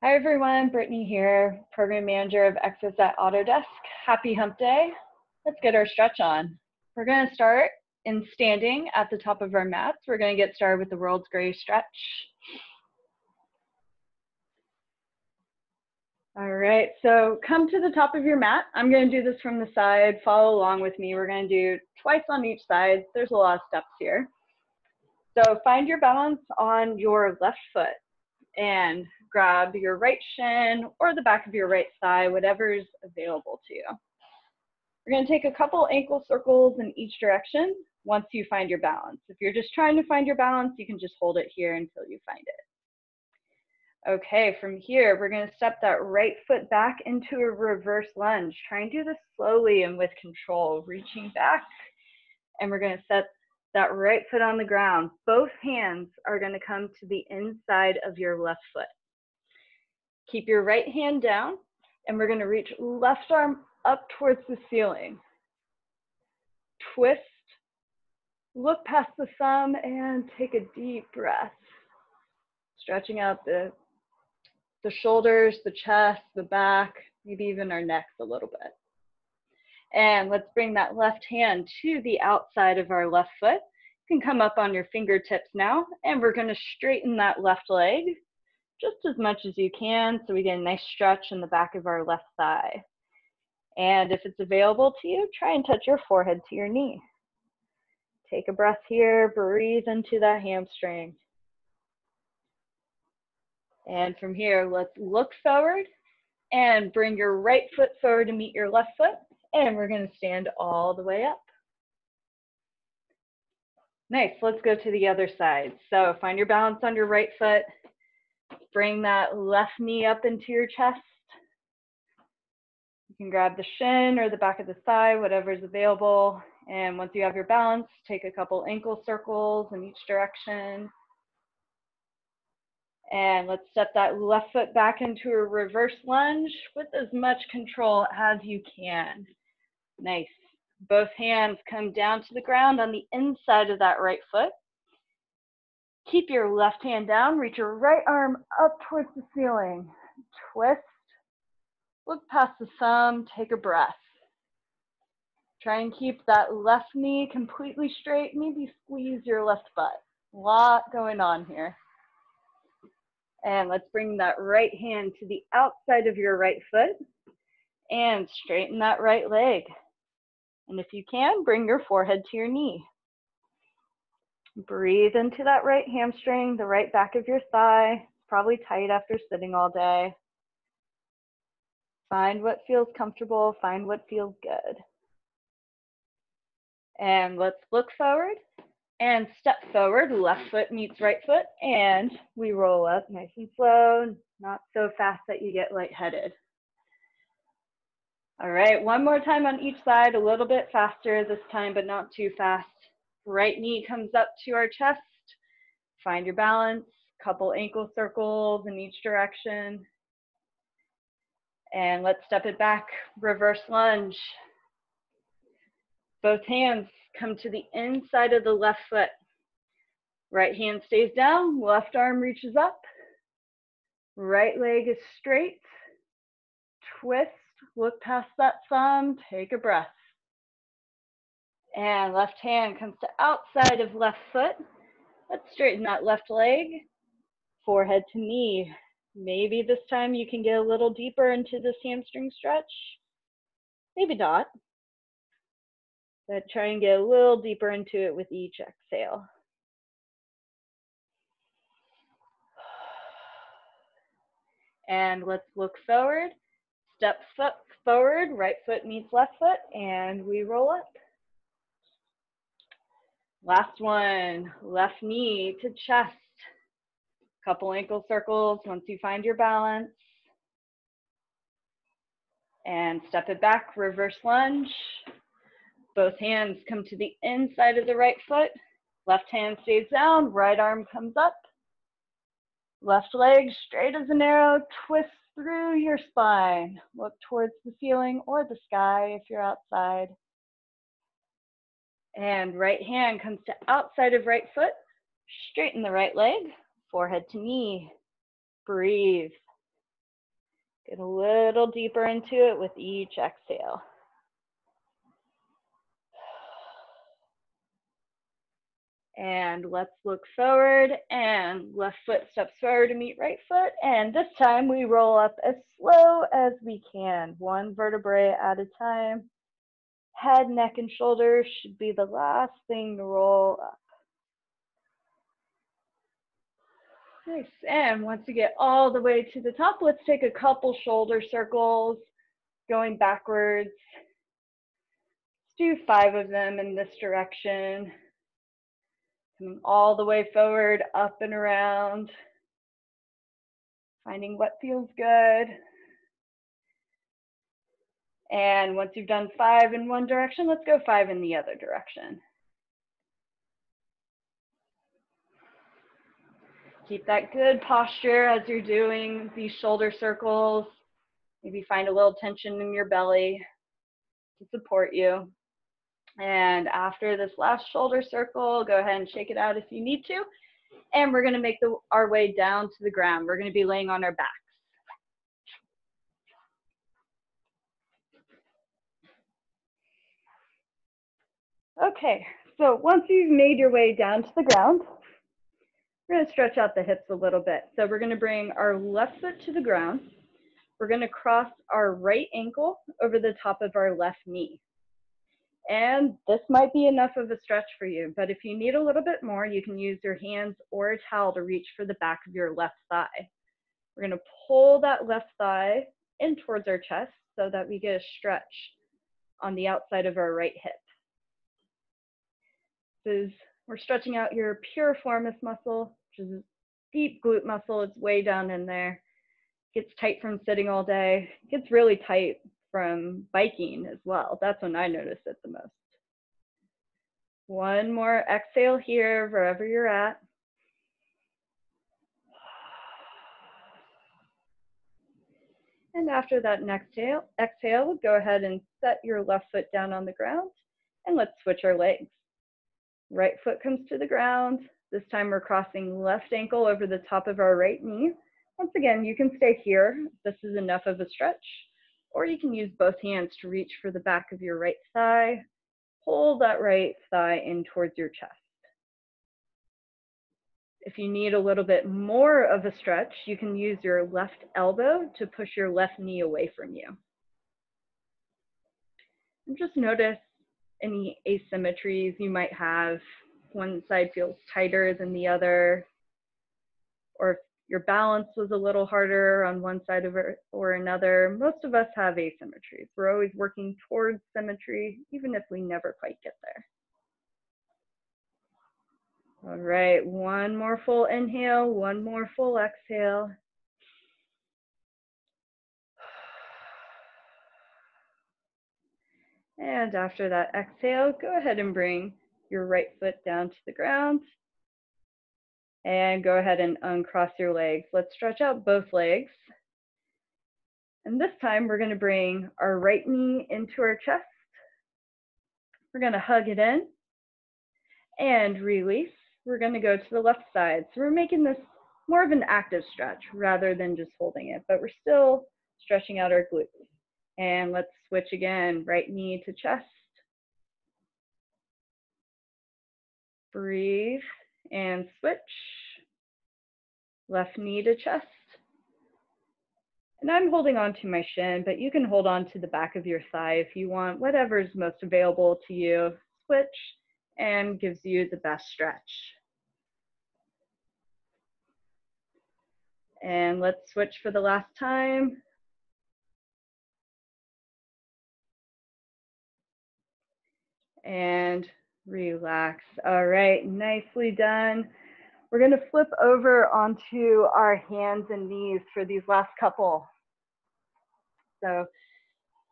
Hi everyone, Brittany here, Program Manager of Exos at Autodesk. Happy Hump Day. Let's get our stretch on. We're going to start in standing at the top of our mats. We're going to get started with the world's greatest stretch. All right, so come to the top of your mat. I'm going to do this from the side. Follow along with me. We're going to do twice on each side. There's a lot of steps here. So find your balance on your left foot and grab your right shin or the back of your right thigh, whatever's available to you. We're going to take a couple ankle circles in each direction once you find your balance. If you're just trying to find your balance, you can just hold it here until you find it. Okay, from here, we're going to step that right foot back into a reverse lunge. Try and do this slowly and with control, reaching back. And we're going to set that right foot on the ground. Both hands are going to come to the inside of your left foot. Keep your right hand down, and we're going to reach left arm up towards the ceiling. Twist, look past the thumb, and take a deep breath. Stretching out the shoulders, the chest, the back, maybe even our necks a little bit. And let's bring that left hand to the outside of our left foot. You can come up on your fingertips now, and we're going to straighten that left leg just as much as you can so we get a nice stretch in the back of our left thigh. And if it's available to you, try and touch your forehead to your knee. Take a breath here, breathe into that hamstring. And from here, let's look forward and bring your right foot forward to meet your left foot. And we're going to stand all the way up. Nice, let's go to the other side. So find your balance on your right foot. Bring that left knee up into your chest. You can grab the shin or the back of the thigh, whatever is available. And once you have your balance, take a couple ankle circles in each direction. And let's step that left foot back into a reverse lunge with as much control as you can. Nice. Both hands come down to the ground on the inside of that right foot. Keep your left hand down, reach your right arm up towards the ceiling. Twist, look past the thumb, take a breath. Try and keep that left knee completely straight, maybe squeeze your left butt. A lot going on here. And let's bring that right hand to the outside of your right foot and straighten that right leg. And if you can, bring your forehead to your knee. Breathe into that right hamstring, the right back of your thigh. It's probably tight after sitting all day. Find what feels comfortable, find what feels good. And let's look forward and step forward. Left foot meets right foot, and we roll up nice and slow, not so fast that you get lightheaded. All right, one more time on each side, a little bit faster this time, but not too fast. Right knee comes up to our chest. Find your balance, couple ankle circles in each direction. And let's step it back, reverse lunge. Both hands come to the inside of the left foot. Right hand stays down, left arm reaches up. Right leg is straight. Twist, look past that thumb, take a breath. And left hand comes to outside of left foot. Let's straighten that left leg, forehead to knee. Maybe this time you can get a little deeper into this hamstring stretch. Maybe not. But try and get a little deeper into it with each exhale. And let's look forward. Step foot forward, right foot meets left foot, and we roll up. Last one, left knee to chest. Couple ankle circles once you find your balance. And step it back, reverse lunge. Both hands come to the inside of the right foot. Left hand stays down, right arm comes up. Left leg straight as an arrow, twist through your spine. Look towards the ceiling or the sky if you're outside. And right hand comes to outside of right foot. Straighten the right leg, forehead to knee. Breathe. Get a little deeper into it with each exhale. And let's look forward, and left foot steps forward to meet right foot. And this time we roll up as slow as we can, one vertebrae at a time. Head, neck, and shoulders should be the last thing to roll up. Nice, and once you get all the way to the top, let's take a couple shoulder circles, going backwards. Let's do 5 of them in this direction. Coming all the way forward, up and around. Finding what feels good. And once you've done 5 in one direction, let's go 5 in the other direction. Keep that good posture as you're doing these shoulder circles. Maybe find a little tension in your belly to support you. And after this last shoulder circle, go ahead and shake it out if you need to. And we're going to make our way down to the ground. We're going to be laying on our backs. Okay, so once you've made your way down to the ground, we're going to stretch out the hips a little bit. So we're going to bring our left foot to the ground. We're going to cross our right ankle over the top of our left knee. And this might be enough of a stretch for you, but if you need a little bit more, you can use your hands or a towel to reach for the back of your left thigh. We're going to pull that left thigh in towards our chest so that we get a stretch on the outside of our right hip. We're stretching out your piriformis muscle, which is a deep glute muscle. It's way down in there. Gets tight from sitting all day. Gets really tight from biking as well. That's when I notice it the most. One more exhale here, wherever you're at. And after that next exhale, go ahead and set your left foot down on the ground, and let's switch our legs. Right foot comes to the ground. This time we're crossing left ankle over the top of our right knee. Once again, you can stay here. This is enough of a stretch. Or you can use both hands to reach for the back of your right thigh. Pull that right thigh in towards your chest. If you need a little bit more of a stretch, you can use your left elbow to push your left knee away from you. And just notice any asymmetries you might have. One side feels tighter than the other, or if your balance was a little harder on one side of it or another. Most of us have asymmetries. We're always working towards symmetry, even if we never quite get there. All right, one more full inhale, one more full exhale. And after that exhale, go ahead and bring your right foot down to the ground. And go ahead and uncross your legs. Let's stretch out both legs. And this time we're going to bring our right knee into our chest. We're going to hug it in and release. We're going to go to the left side. So we're making this more of an active stretch rather than just holding it, but we're still stretching out our glutes. And let's switch again, right knee to chest. Breathe and switch. Left knee to chest. And I'm holding on to my shin, but you can hold on to the back of your thigh if you want, whatever is most available to you. Switch and gives you the best stretch. And let's switch for the last time. And relax. All right, nicely done. We're going to flip over onto our hands and knees for these last couple. So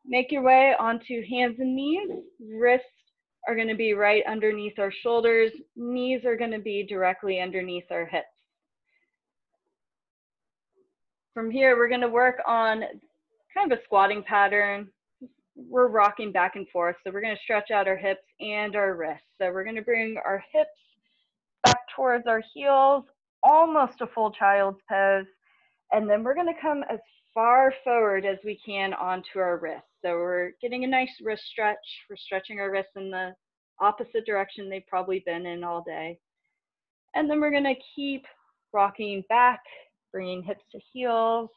make your way onto hands and knees. Wrists are going to be right underneath our shoulders. Knees are going to be directly underneath our hips. From here, we're going to work on kind of a squatting pattern. We're rocking back and forth, so we're going to stretch out our hips and our wrists. So we're going to bring our hips back towards our heels, almost a full child's pose, and then we're going to come as far forward as we can onto our wrists. So we're getting a nice wrist stretch. We're stretching our wrists in the opposite direction they've probably been in all day. And then we're gonna keep rocking back, bringing hips to heels,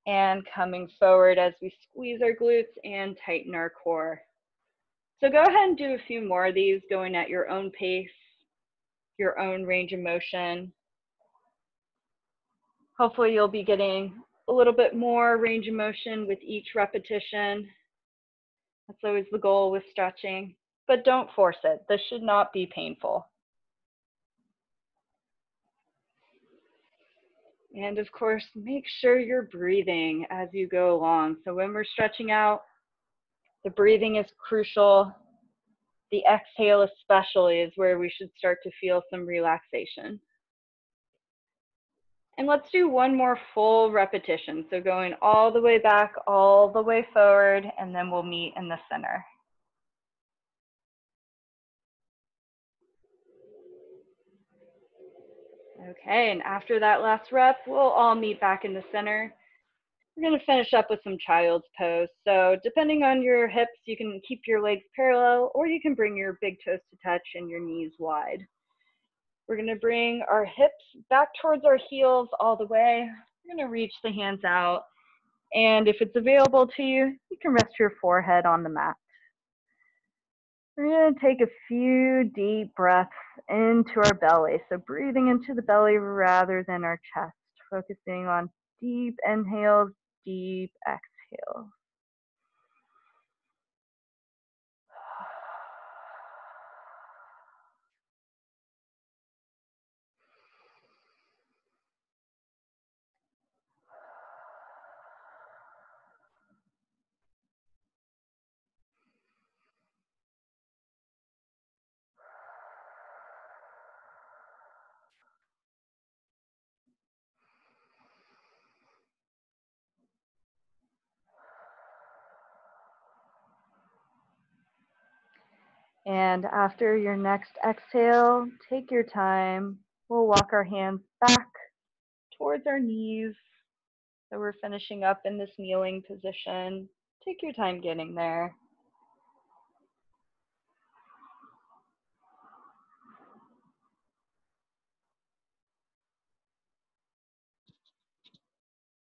and coming forward as we squeeze our glutes and tighten our core. So go ahead and do a few more of these, going at your own pace, your own range of motion. Hopefully you'll be getting a little bit more range of motion with each repetition. That's always the goal with stretching, but don't force it. This should not be painful. And of course, make sure you're breathing as you go along. So when we're stretching out, the breathing is crucial. The exhale especially is where we should start to feel some relaxation. And let's do one more full repetition. So going all the way back, all the way forward, and then we'll meet in the center. Okay, and after that last rep, we'll all meet back in the center. We're going to finish up with some child's pose. So depending on your hips, you can keep your legs parallel, or you can bring your big toes to touch and your knees wide. We're going to bring our hips back towards our heels all the way. We're going to reach the hands out. And if it's available to you, you can rest your forehead on the mat. We're going to take a few deep breaths into our belly. So breathing into the belly rather than our chest, focusing on deep inhales, deep exhales. And after your next exhale, take your time. We'll walk our hands back towards our knees. So we're finishing up in this kneeling position. Take your time getting there.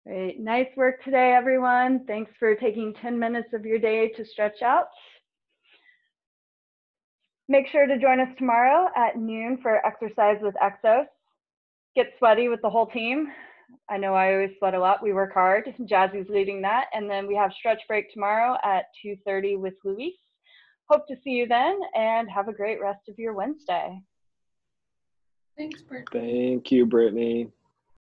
Great, nice work today, everyone. Thanks for taking 10 minutes of your day to stretch out. Make sure to join us tomorrow at noon for Exercise with Exos. Get sweaty with the whole team. I know I always sweat a lot. We work hard. Jazzy's leading that. And then we have stretch break tomorrow at 2:30 with Luis. Hope to see you then, and have a great rest of your Wednesday. Thanks, Brittany. Thank you, Brittany.